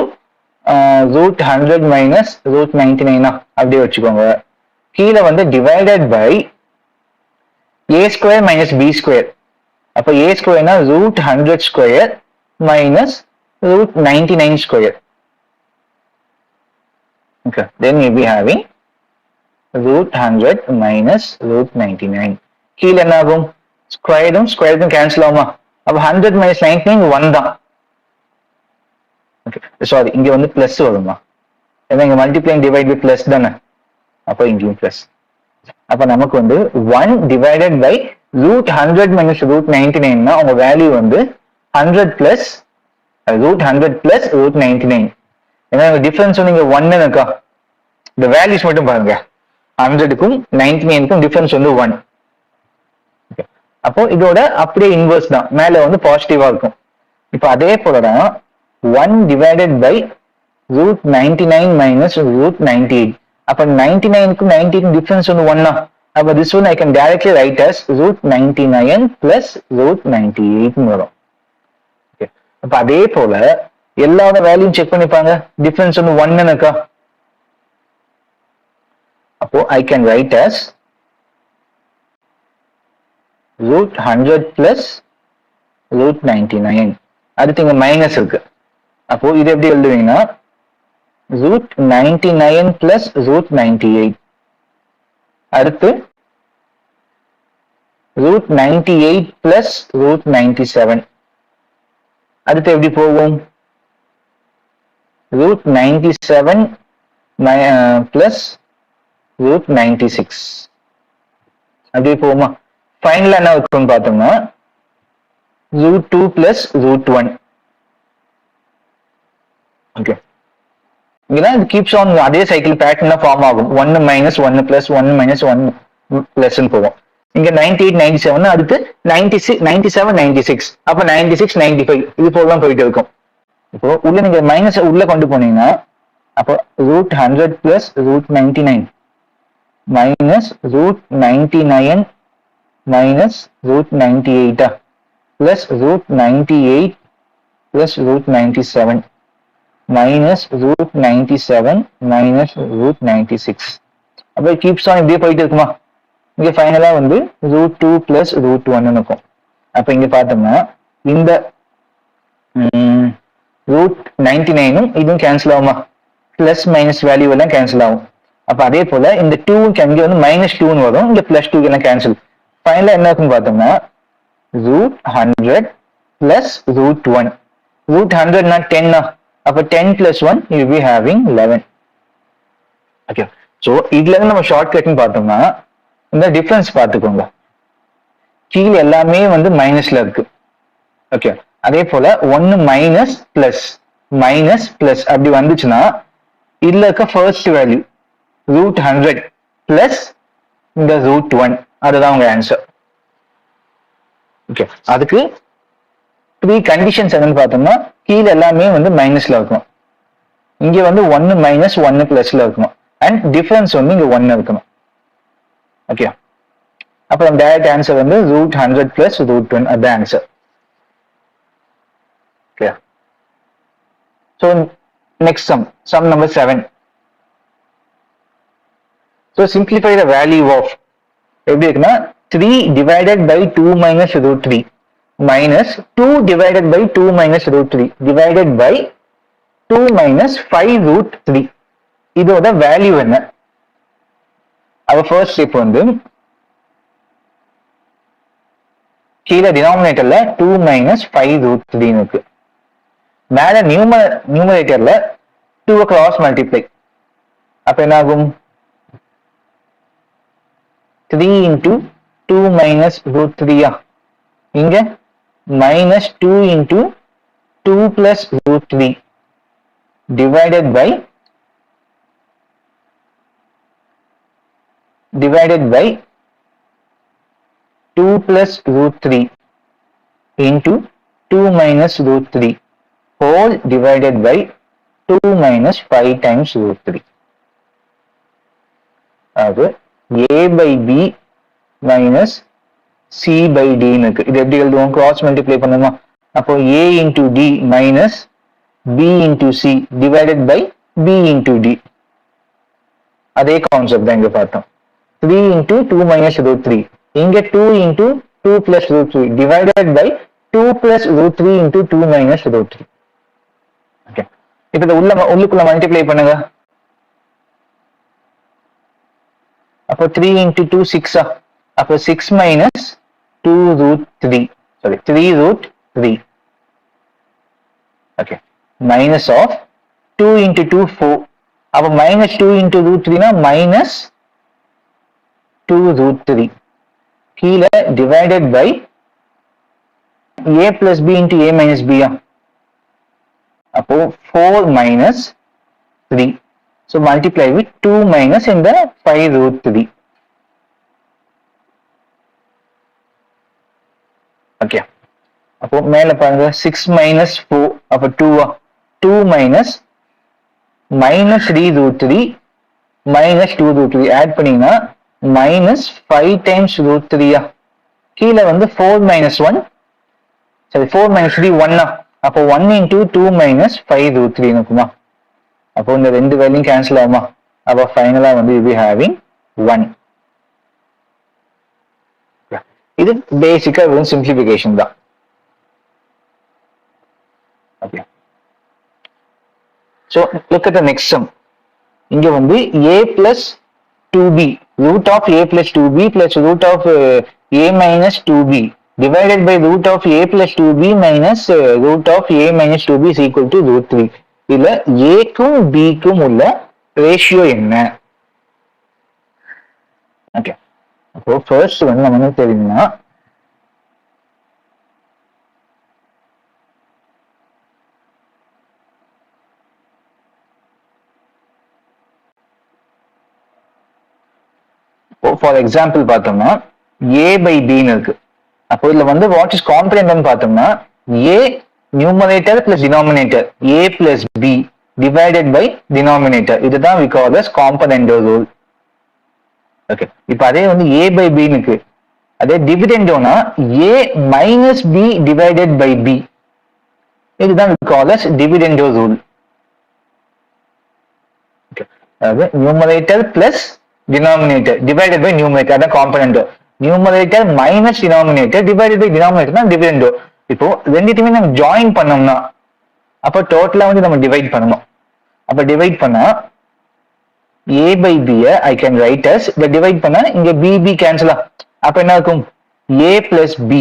root 100 minus root 99 அப்படியே வச்சுக்கோங்க. கீழே வந்து divided by a square minus b square. அப்போ a square னா root 100 square minus root 99 square. Okay, then we'll be having root 100 minus root 99. கீழே என்ன ஆகும்? ஸ்கொயரும் கேன்சல் ஆகுமா? அப்ப 100 minus 99 1 தான். ஓகே, சாரி, இங்க வந்து பிளஸ் வருமா? ஏன்னா இங்க மல்டிப்ளை டிவைட் பை பிளஸ் தானே, அப்போ இங்கேயும் பிளஸ். அப்ப நமக்கு வந்து 1 divided by root 100 minus root 99 னா உங்க வேல்யூ வந்து 100 plus root 100 plus root 99. ஏன்னா டிஃபரன்ஸ் வந்து இங்க 1 இருக்கா, இந்த வேல்யூஸ் மட்டும் பாருங்க. 100க்கும் 99க்கும் டிஃபரன்ஸ் வந்து 1. அப்போ இதோட அப்படியே இன்வெர்ஸ் தான், மேல வந்து பாசிட்டிவா இருக்கும். இப்போ அதே போலதான் 1 divided by root 99 minus root 98. அப்ப 99க்கும் 98க்கும் டிஃபரன்ஸ் வந்து 1 தான். அப்ப this one I can directly write as root 99 plus root 98 வரும். ஓகே, அப்ப அதே போல எல்லாரோட வேல்யூ செக் பண்ணிப்பாங்க. டிஃபரன்ஸ் வந்து 1 இருக்கா, அப்போ I can write as root 100 plus root 99. அடுத்து இங்க மைனஸ் இருக்கு. அப்போ இது எப்படி எழுதுவீங்கன்னா root 99 plus root 98. அடுத்து root 98 plus root 97. அடுத்து எப்படி போகும்? root 97 plus root 96. அப்படியே போகுமா? ஃபைனலா என்ன இருக்குன்னு பார்த்தோம்னா root 2 plus root 1. ஓகே, இங்கதான் இது கீப்ஸ் ஆன் அதே சைக்கிள் பேட்டர்ன்ல ஃபார்ம் ஆகும். 1 minus 1 plus 1 minus 1 plus போகும். இங்க 98 97 அடுத்து 96 97 96, அப்ப 96 95 இது போல போயிட்டு இருக்கும். இப்போ உள்ள நீங்க மைனஸ் உள்ள கொண்டு போனீங்கன்னா அப்போ root 100 plus root 99 minus root 99 minus root 98 plus root 98 plus root 97 minus root 97 minus root 96. அப்போ keeps on இப்படியே போயிட்டு இருக்குமா? இங்க ஃபைனலா வந்து root 2 plus root 1 இருக்கும். அப்ப இங்க பார்த்தோம்னா இந்த root 99 இதுவும் கேன்சல் ஆகுமா? பிளஸ் மைனஸ் வேல்யூ எல்லாம் கேன்சல் ஆகும். அப்ப அதே போல இந்த 2 இங்க வந்து minus 2 வரும், இங்க plus 2 எல்லாம் கேன்சல். ஃபைனலா என்ன இருக்குன்னு பார்த்தோம்னா root 100 plus root 1. root 100 னா 10 அப்ப 10 plus 1 you will be having 11. Okay, so இதுல இருந்து நம்ம ஷார்ட் கட்னு பார்த்தோம்னா இந்த டிஃபரன்ஸ் பார்த்துக்கோங்க. கீழே எல்லாமே வந்து மைனஸ்ல இருக்கு. ஓகே, அதே போல 1 மைனஸ் பிளஸ் மைனஸ் பிளஸ் அப்படி வந்துச்சுன்னா இதுல இருக்க ஃபர்ஸ்ட் வேல்யூ root 100 பிளஸ் இந்த root 1, அதுதான் உங்க ஆன்சர். ஓகே, அதுக்கு 3 கண்டிஷன்ஸ் என்னன்னு பார்த்தோம்னா கீழே எல்லாமே வந்து மைனஸ்ல இருக்கணும், இங்க வந்து 1 மைனஸ் 1 பிளஸ்ல இருக்கணும், அண்ட் டிஃபரன்ஸ் வந்து இங்க 1 இருக்கணும். ஓகே, அப்புறம் டைரக்ட் ஆன்சர் வந்து root 100 plus root 1, அதுதான் answer. Okay, so next sum number 7. So simplify the value of எப்படி இருக்குன்னா 3 divided by 2 minus root 3 minus 2 divided by 2 minus root 3 divided by 2 minus 5 root 3. இதோட value என்ன? அவ first step வந்து கீழே டினாமினேட்டர்ல 2 minus 5 root 3 இருக்கு, மேல நியூமரேட்டர்ல 2 cross multiply. அப்ப என்ன ஆகும்? 3 into 2 minus root 3 இங்க minus 2 into 2 plus root 3 divided by 2 plus root 3 into 2 minus root 3 whole divided by 2 minus 5 times root 3. அது a by b minus c by d இருக்கு. இது எப்படி எழுதுவோம்? கிராஸ் மல்டிப்ளை பண்ணுமா? அப்போ a into d minus b into c divided by b into d. அதே concept தான் இங்க பார்த்தோம். 3 into 2 minus root 3. இங்க 2 into 2 plus root 3 divided by 2 plus root 3 into 2 minus root 3. Okay. இப்போ இத உள்ளுக்குள்ள மல்டிப்ளை பண்ணுங்க. அப்போ 3 into 2 6 அப்போ 6 minus 2 root 3. Sorry, 3 root 3. Okay. Minus of 2 into 2 4. அப்போ minus 2 into root 3 na minus 2 root 3. கீழ divided by a plus b into a minus b. அப்போ 4 minus 3. So multiply with 2 minus in the 5 root 3. Okay. அப்போ மேல பாருங்க 6 minus 4 அப்போ 2 minus minus 3 root 3 minus 2 root 3 add பண்ணீங்கன்னா minus 5 times root 3 கீழ வந்து 4 minus 1 sorry 4 minus 3 1 அப்போ 1 into 2 minus 5 root 3 இருக்குமா? அப்போ இந்த ரெண்டு வேல்யூம் கேன்சல் ஆகுமா? அப்போ ஃபைனலா வந்து you be having 1. இது பேசிக்கா வெறும் சிம்பிளிஃபிகேஷன் தான். Okay. So look at the next sum. இங்க வந்து a plus 2b root of a plus 2b plus root of a minus 2b divided by root of a plus 2b minus root of a minus 2b is equal to root 3. இதுல a க்கும் b க்கும் உள்ள ratio என்ன? Okay. அப்போ first வந்து நம்ம என்ன தெரியும்னா ஃபார் எக்ஸாம்பிள் பார்த்தோம்னா a by b இருக்கு. அப்போ இதுல வந்து வாட் இஸ் காம்பனன்ட் பார்த்தோம்னா a numerator plus denominator a plus b divided by denominator. இதுதான் we call as component rule. Okay. இப்போ அதே வந்து a by b இருக்கு. அதே டிவிடெண்டோனா a minus b divided by b. இதுதான் we call as dividend rule. Okay. அதாவது numerator plus denominator divided by numerator அதான் component. numerator minus denominator divided by denominator தான் dividend. இப்போ ரெண்டுத்தையுமே நம்ம ஜாயின் பண்ணோம்னா அப்போ டோட்டலா வந்து நம்ம டிவைட் பண்ணணும். அப்ப டிவைட் பண்ணா a by b I can write as the divide பண்ணா இங்க b கேன்சல். அப்ப என்ன இருக்கும்? a plus b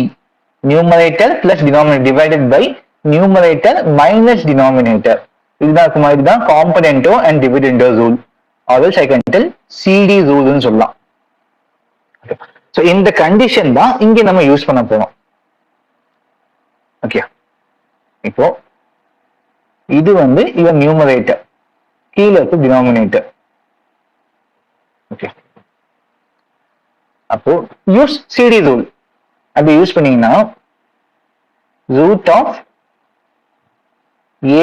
numerator plus denominator divided by numerator minus denominator. இதுதான் இருக்குமா? இதுதான் componendo and dividendo rule. Always I can tell CD ரூல்னு சொல்லலாம். சோ இந்த கண்டிஷன் தான் இங்க நம்ம யூஸ் பண்ண போறோம். ஓகே. இப்போ இது வந்து இவன் நியூமரேட்டர், கீழே இருக்கு டினாமினேட்டர். ஓகே. அப்போ யூஸ் CD ரூல். அப்படி யூஸ் பண்ணீங்கன்னா root of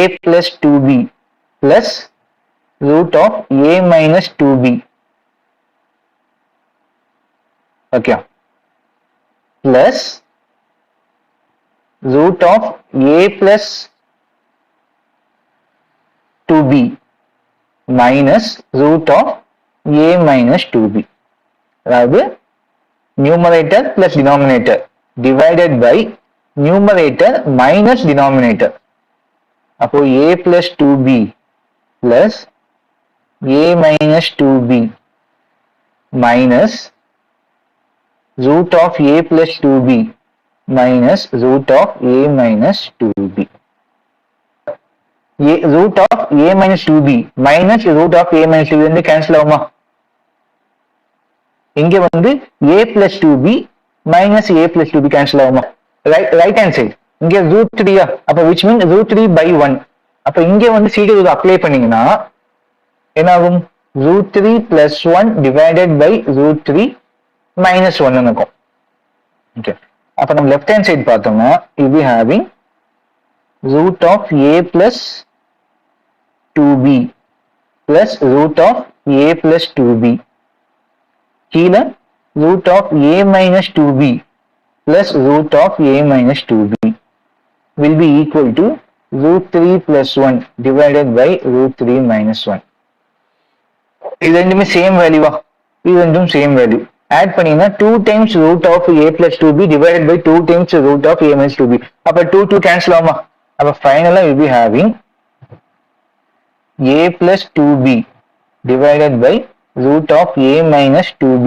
a plus 2b plus root of a minus 2b. Okay. Plus root of a plus 2b minus root of a minus 2b. அதாவது numerator plus denominator divided by numerator minus denominator. அப்போ a plus 2b plus a minus 2b minus root of a plus 2b minus root of a minus 2b. root of a minus 2b minus root of a minus 2b வந்து cancel ஆகுமா? இங்க வந்து a plus 2b minus a plus 2b cancel ஆகுமா? Right hand side இங்க root 3 அப்ப which mean root 3 by 1. அப்ப இங்க வந்து சீரியல் ரூல் அப்ளை பண்ணீங்கன்னா என்ன ஆகும்? Root 3 plus 1 divided by root 3 minus 1 இருக்கும். ஓகே, அப்ப நம்ம லெஃப்ட் ஹேண்ட் சைடு பார்த்தோம்னா you be having root of a plus 2b plus root of a plus 2b கீழே root of a minus 2b plus root of a minus 2b will be equal to root 3 plus 1 divided by root 3 minus 1. இது ரெண்டுமே same வேல்யூவா? இது ரெண்டும் same value. Add பண்ணீங்கன்னா 2 times root of a plus 2b divided by 2 times root of a minus 2b. அப்ப 2 cancel ஆகுமா? அப்ப ஃபைனலா you be having a plus 2b divided by root of a minus 2b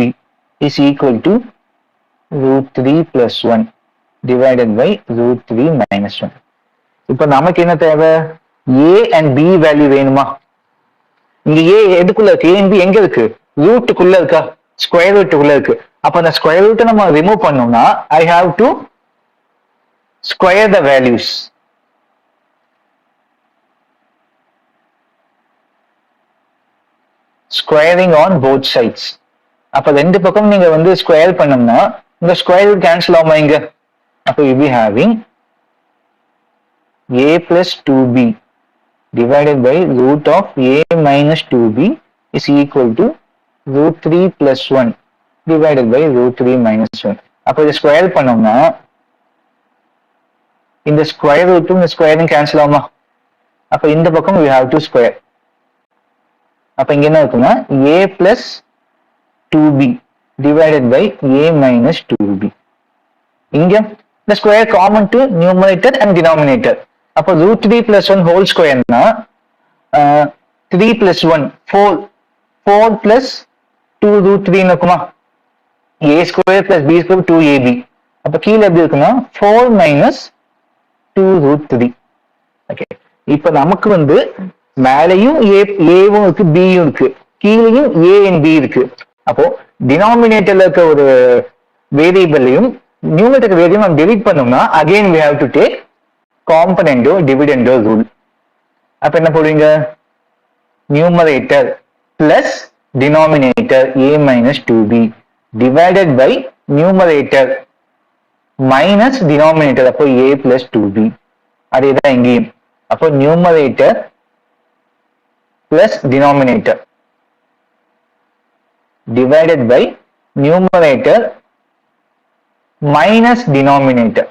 is equal to root 3 plus 1 divided by root 3 minus 1. இப்ப நமக்கு என்ன தேவை? a and b value வேணுமா? இங்க a எதுக்குள்ள இருக்கு? a and b எங்க இருக்கு? ரூட்டுக்குள்ள இருக்கா? ஸ்கொயர் ரூட்டுக்குள்ள இருக்கு. அப்ப அந்த ஸ்கொயர் ரூட்டை நம்ம ரிமூவ் பண்ணோம்னா I have to square the values. Squaring on both sides. அப்ப ரெண்டு பக்கம் நீங்க வந்து ஸ்கொயர் பண்ணோம்னா இந்த ஸ்கொயர் ரூட் கேன்சல் ஆகுமா இங்க? அப்ப you be having a plus 2b divided by root of a minus 2b is equal to root 3 plus 1 divided by root 3 minus 1. அப்ப இதை ஸ்கொயர் பண்ணோம்னா இந்த ஸ்கொயர் ரூட்டும் இந்த ஸ்கொயரும் கேன்சல் ஆகுமா? அப்ப இந்த பக்கம் we have to square. அப்ப இங்க என்ன இருக்குன்னா a plus 2b divided by a minus 2b. இங்க the square common to numerator and denominator. அப்ப root 3 plus 1 whole square னா 3 plus 1 4 plus 2 root 3 இருக்குமா? a square plus b square 2ab. அப்ப கீழே எப்படி இருக்குன்னா 4 minus 2 root 3. ஓகே, இப்ப நமக்கு வந்து மேலையும் ஏவும் இருக்கு, பியும் இருக்கு, கீழையும் a and b இருக்கு. அப்போ டினாமினேட்டர்ல இருக்க ஒரு வேரியபிளையும் நியூமரேட்டர் வேரியபிளையும் நம்ம டெலீட் பண்ணோம்னா again we have to take componendo dividendo rule. அப்ப என்ன போடுவீங்க? Numerator plus denominator a minus 2b divided by numerator minus denominator, அப்போ a plus 2b. அதேதான் இங்கேயும். அப்போ numerator plus denominator divided by numerator minus denominator.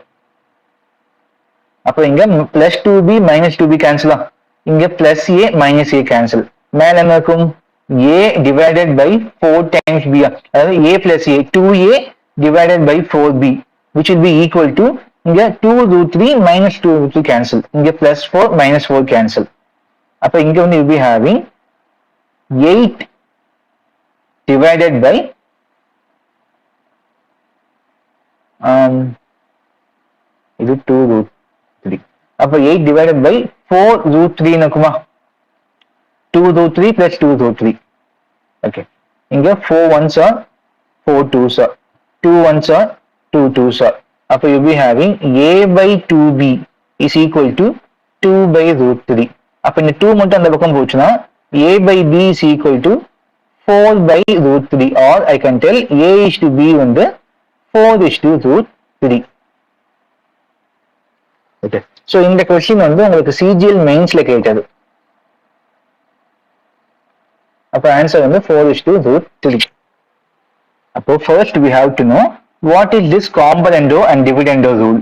அப்ப இங்க plus 2b minus 2b cancel. இங்க plus a minus a cancel. மேல என்ன இருக்கும்? a divided by 4 times b. அதாவது a plus a 2a divided by 4b which will be equal to இங்க 2 root 3 minus 2 root 3 cancel. இங்க plus 4 minus 4 cancel. அப்ப இங்க வந்து you be having 8 divided by இது 2 root 3. அப்ப 8 divided by 4 root 3 இருக்குமா? 2 root 3 plus 2 root 3. Okay, இங்க 4 ones are 4 twos are 2 ones are 2 twos are. அப்ப you be having a by 2b is equal to 2 by root 3. அப்ப இந்த 2 மட்டும் அந்த பக்கம் போச்சுன்னா a by b is equal to 4 by root 3, or I can tell a is to b வந்து 4 is to root 3. Okay, so இந்த question வந்து உங்களுக்கு சிஜிஎல் மெயின்ஸ்ல கேட்டது. அப்ப ஆன்சர் வந்து 4 is to root 3. அப்போ first we have to know what is this componendo and dividendo rule.